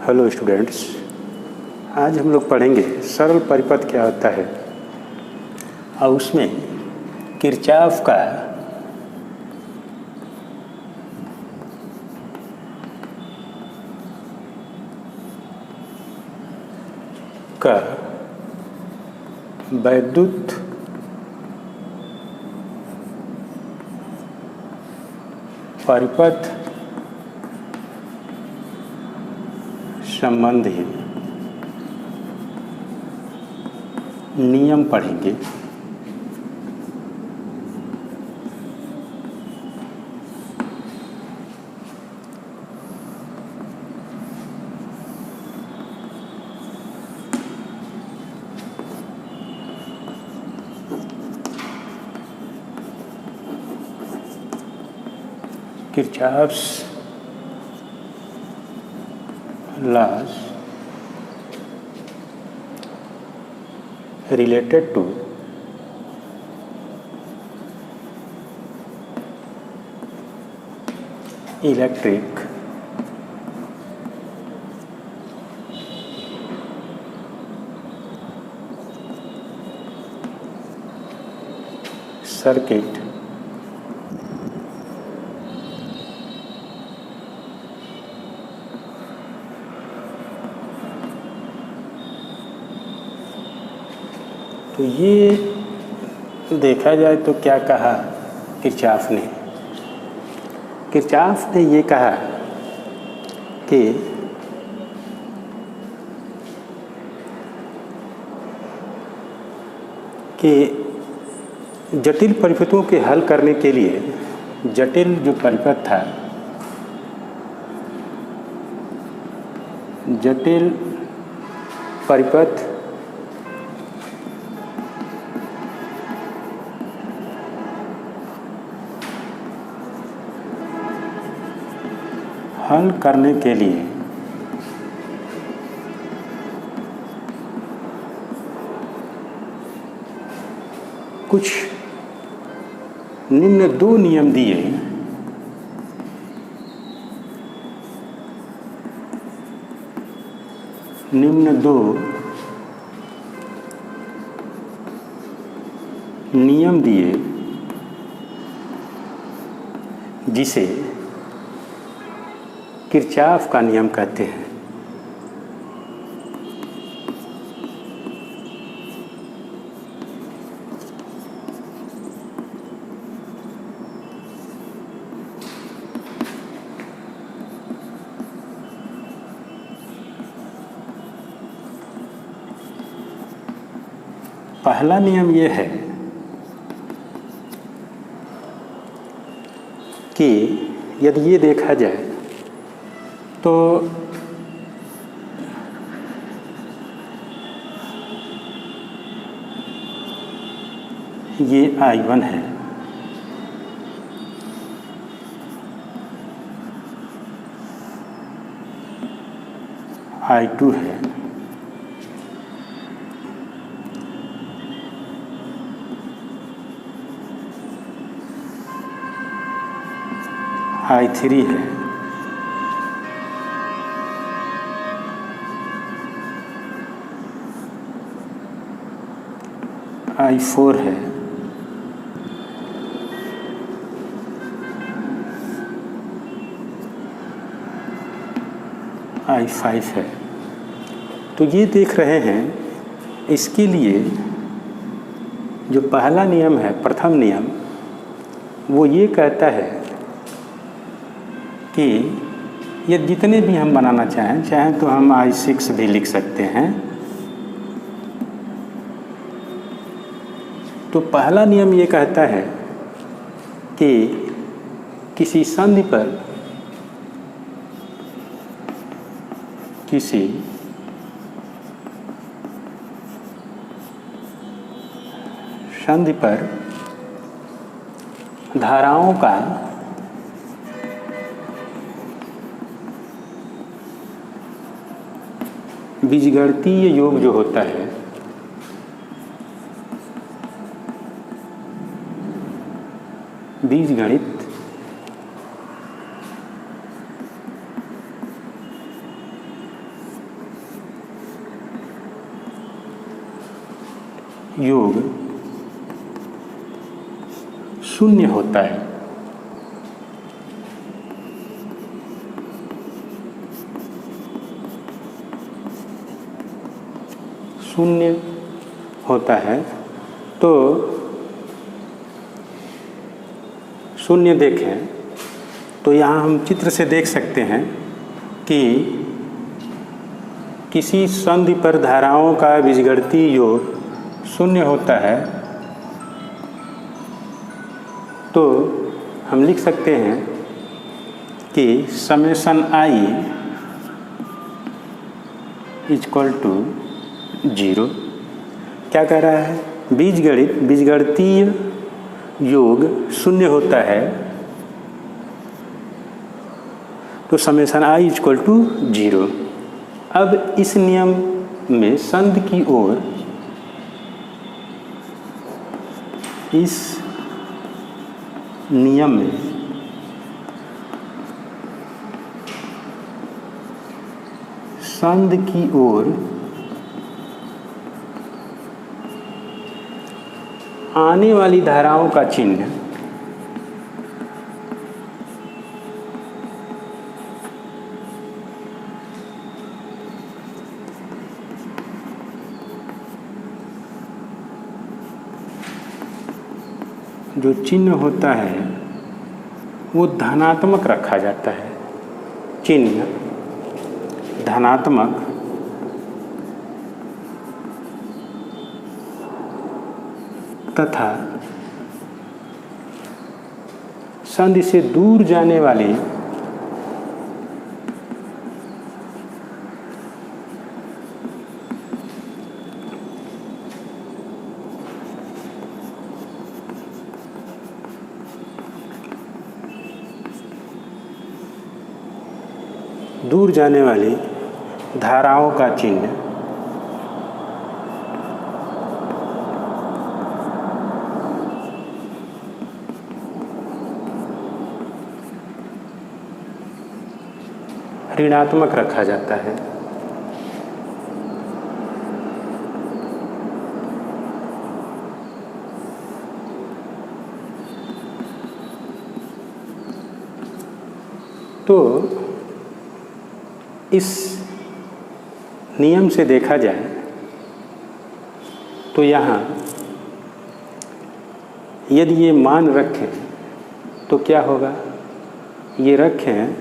Hello students, आज हम लोग पढ़ेंगे सरल परिपथ क्या होता है और उसमें किरचॉफ का वैद्युत परिपथ संबंधी नियम पढ़ेंगे। Kirchhoff's laws related to electric circuit तो ये देखा जाए तो क्या कहा किरचॉफ ने? किरचॉफ ने ये कहा कि जटिल परिपथों के हल करने के लिए जटिल जो परिपथ था, जटिल परिपथ हल करने के लिए कुछ निम्न दो नियम दिए। निम्न दो नियम दिए जिसे किरचॉफ का नियम कहते हैं। पहला नियम यह है कि यदि ये देखा जाए तो ये I1 है, I2 है, I3 है, I4 है, I5 है। तो ये देख रहे हैं, इसके लिए जो पहला नियम है, प्रथम नियम, वो ये कहता है कि ये जितने भी हम बनाना चाहें तो हम I6 भी लिख सकते हैं। तो पहला नियम ये कहता है कि किसी संधि पर धाराओं का बीजगणितीय योग जो होता है बीजगणित योग शून्य होता है। शून्य होता है तो शून्य देखें तो यहाँ हम चित्र से देख सकते हैं कि किसी संधि पर धाराओं का बीजगणितीय योग शून्य होता है तो हम लिख सकते हैं कि समेशन आई इक्वल टू 0। क्या कह रहा है? बीजगणितीय योग शून्य होता है तो समेशन आई इक्वल टू 0। अब इस नियम में संधि की ओर इस नियम में संधि की ओर आने वाली धाराओं का चिन्ह जो चिन्ह होता है वो धनात्मक रखा जाता है। चिन्ह धनात्मक तथा संधि से दूर जाने वाले धाराओं का चिन्ह ऋणात्मक रखा जाता है। तो इस नियम से देखा जाए तो यहाँ यदि ये मान रखें तो क्या होगा? ये रखें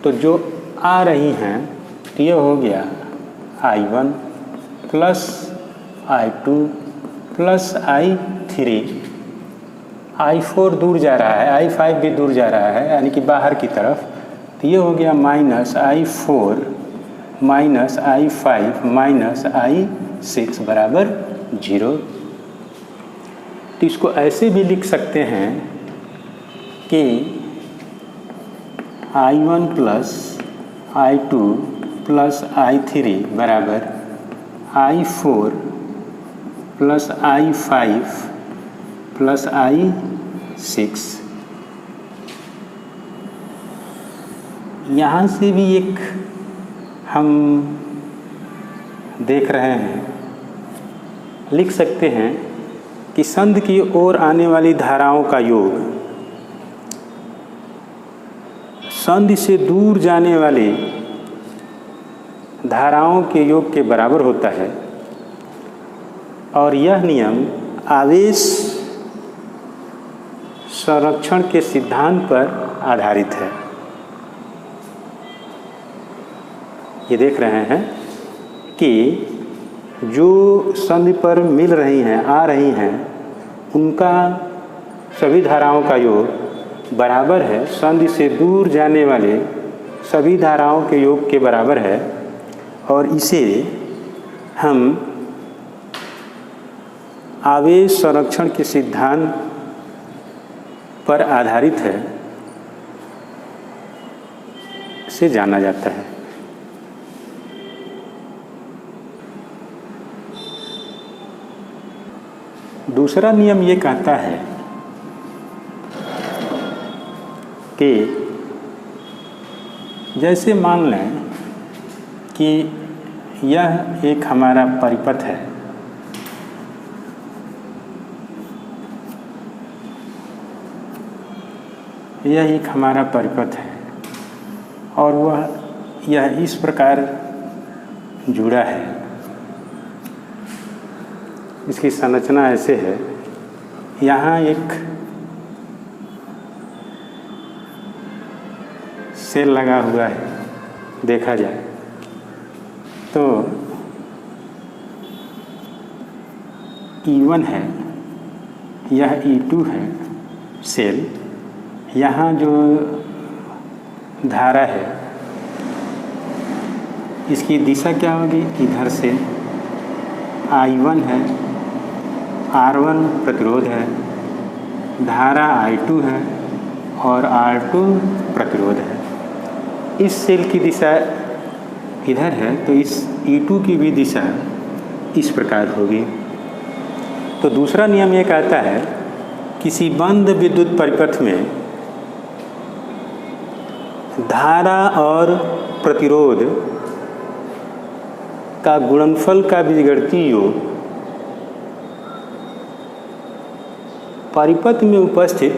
तो जो आ रही हैं तो ये हो गया I1 plus I2 plus I3, I4 दूर जा रहा है, I5 भी दूर जा रहा है यानी कि बाहर की तरफ, तो ये हो गया minus I4 minus I5 minus I6 बराबर 0। तो इसको ऐसे भी लिख सकते हैं कि I1 plus I2 plus I3 बराबर I4 plus I5 plus I6। यहाँ से भी एक हम देख रहे हैं, लिख सकते हैं कि संधि की ओर आने वाली धाराओं का योग संधि से दूर जाने वाले धाराओं के योग के बराबर होता है और यह नियम आवेश संरक्षण के सिद्धांत पर आधारित है। ये देख रहे हैं कि जो संधि पर मिल रही हैं, आ रही हैं, उनका सभी धाराओं का योग बराबर है संधि से दूर जाने वाले सभी धाराओं के योग के बराबर है और इसे हम आवेश संरक्षण के सिद्धांत पर आधारित है से जाना जाता है। दूसरा नियम ये कहता है कि जैसे मान लें कि यह एक हमारा परिपथ है यह एक हमारा परिपथ है और वह यह इस प्रकार जुड़ा है। इसकी संरचना ऐसे है, यहाँ एक सेल लगा हुआ है, देखा जाए तो E1 है, यह E2 है सेल। यहाँ जो धारा है इसकी दिशा क्या होगी, इधर से I1 है, R1 प्रतिरोध है, धारा I2 है और R2 प्रतिरोध है। इस सेल की दिशा इधर है तो इस E2 की भी दिशा इस प्रकार होगी। तो दूसरा नियम ये कहता है किसी बंद विद्युत परिपथ में धारा और प्रतिरोध का गुणनफल का बीजगणितीय योग परिपथ में उपस्थित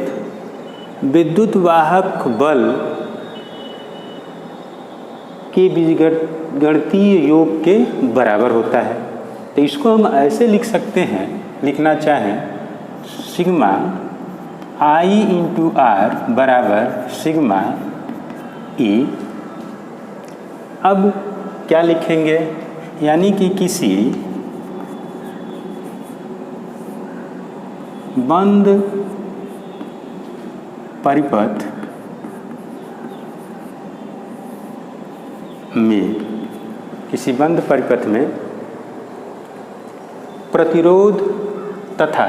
विद्युत वाहक बल के बीजगणितीय योग के बराबर होता है। तो इसको हम ऐसे लिख सकते हैं, लिखना चाहें सिग्मा I इंटू आर बराबर सिग्मा E। अब क्या लिखेंगे, यानी कि किसी बंद परिपथ में, किसी बंद परिपथ में प्रतिरोध तथा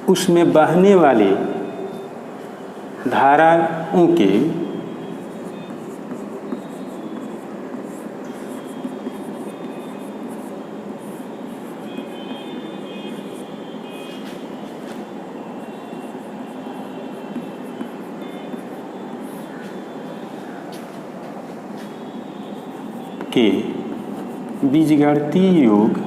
उसमें बहने वाली धाराओं के बीजगणितीय योग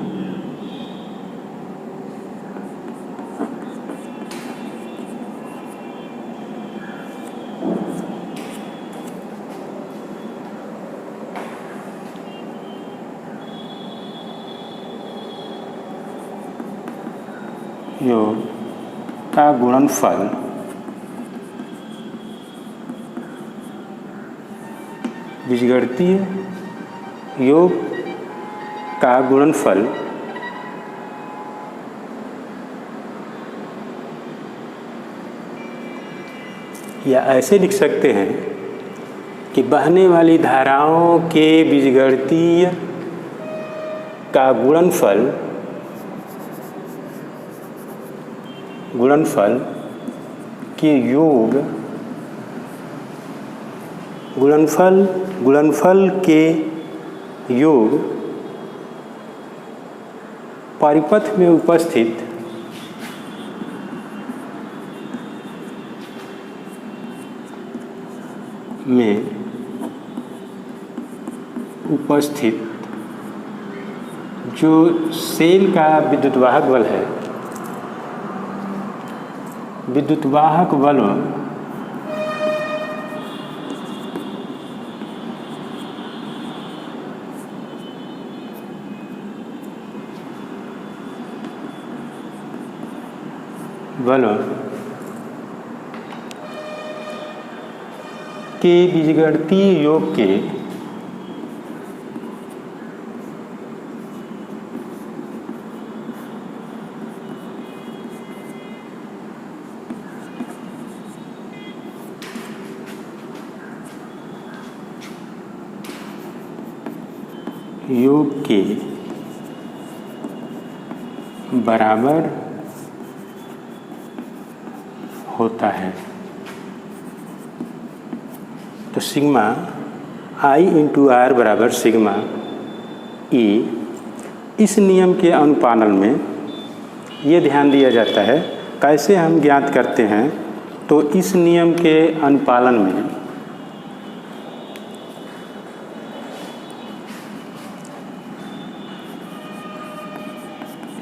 का गुणनफल बीजगणितीय योग का गुणनफल या ऐसे लिख सकते हैं कि बहने वाली धाराओं के बीजगणितीय का गुणनफल के योग गुणनफल के योग परिपथ में उपस्थित जो सेल का विद्युतवाहक बल है, विद्युतवाहक बलों के बीजगणितीय योग के बराबर होता है। तो सिग्मा I इंटू आर बराबर सिग्मा E। इस नियम के अनुपालन में ये ध्यान दिया जाता है, कैसे हम ज्ञात करते हैं, तो इस नियम के अनुपालन में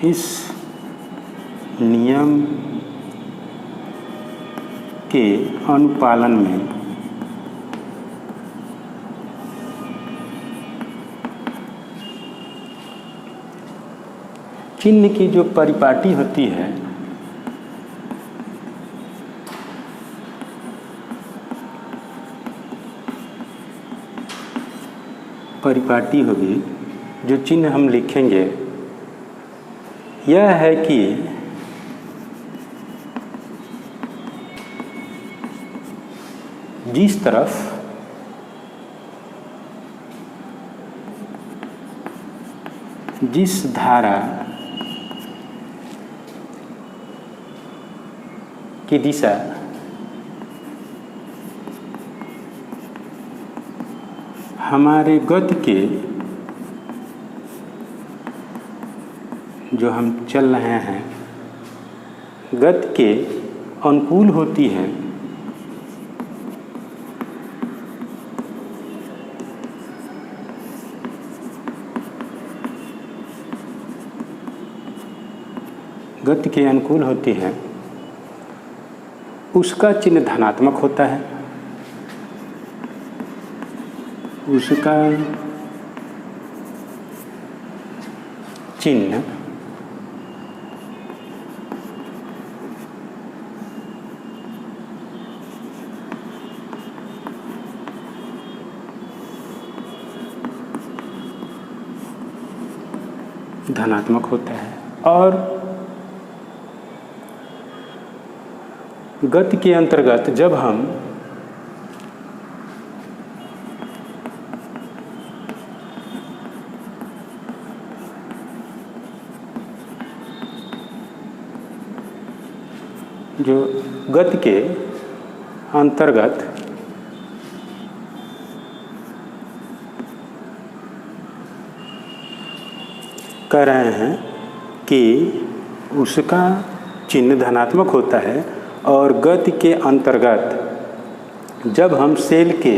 इस नियम के अनुपालन में चिन्ह की जो परिपाटी होती है परिपाटी होगी, जो चिन्ह हम लिखेंगे यह है कि जिस तरफ जिस धारा की दिशा हमारे गति के जो हम चल रहे हैं गति के अनुकूल होती है, गति के अनुकूल होती है, उसका चिन्ह धनात्मक होता है। उसका चिन्ह धनात्मक होता है। और गति के अंतर्गत जब हम जो गति के अंतर्गत कह रहे हैं कि उसका चिन्ह धनात्मक होता है, और गति के अंतर्गत जब हम सेल के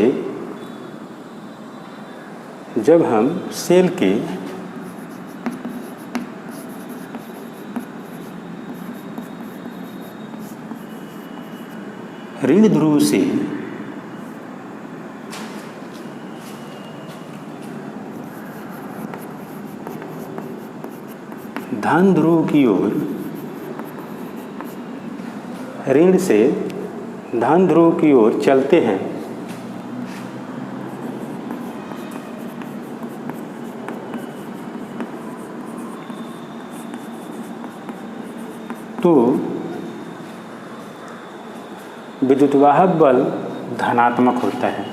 ऋण ध्रुव से धन ध्रुव की ओर, ऋण से धन ध्रुव की ओर चलते हैं तो विद्युतवाहक बल धनात्मक होता है।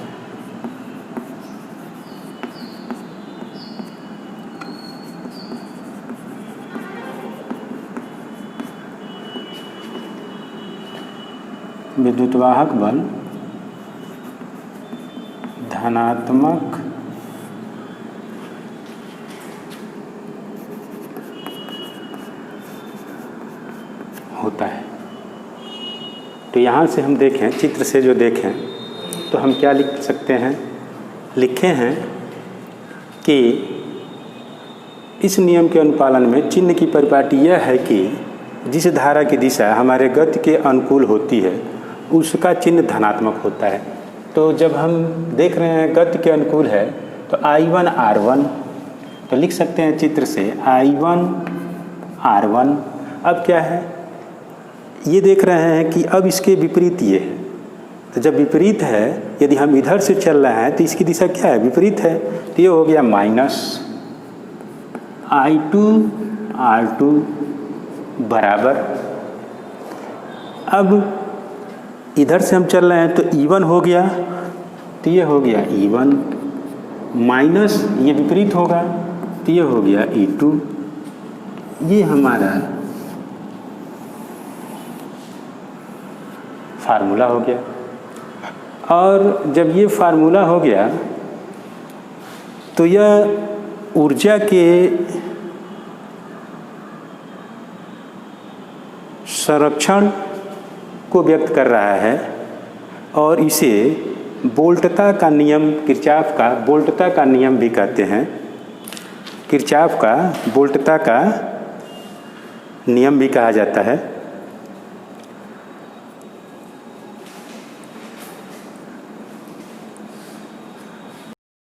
विद्युतवाहक बल धनात्मक होता है। तो यहाँ से हम देखें, चित्र से जो देखें तो हम क्या लिख सकते हैं? लिखे हैं कि इस नियम के अनुपालन में चिन्ह की परिपाटी यह है कि जिस धारा की दिशा हमारे गति के अनुकूल होती है उसका चिन्ह धनात्मक होता है। तो जब हम देख रहे हैं गति के अनुकूल है तो I1 R1, तो लिख सकते हैं चित्र से I1 R1। अब क्या है, ये देख रहे हैं कि अब इसके विपरीत ये है। तो जब विपरीत है, यदि हम इधर से चल रहे हैं तो इसकी दिशा क्या है? विपरीत है। तो ये हो गया माइनस I2 R2 बराबर, अब इधर से हम चल रहे हैं तो E1 हो गया, तो ये हो गया E1 माइनस ये विपरीत होगा तो ये हो गया E2। ये हमारा फार्मूला हो गया। और जब ये फार्मूला हो गया तो यह ऊर्जा के संरक्षण को व्यक्त कर रहा है और इसे वोल्टता का नियम, किरचॉफ का वोल्टता का नियम भी कहते हैं। किरचॉफ का वोल्टता का नियम भी कहा जाता है।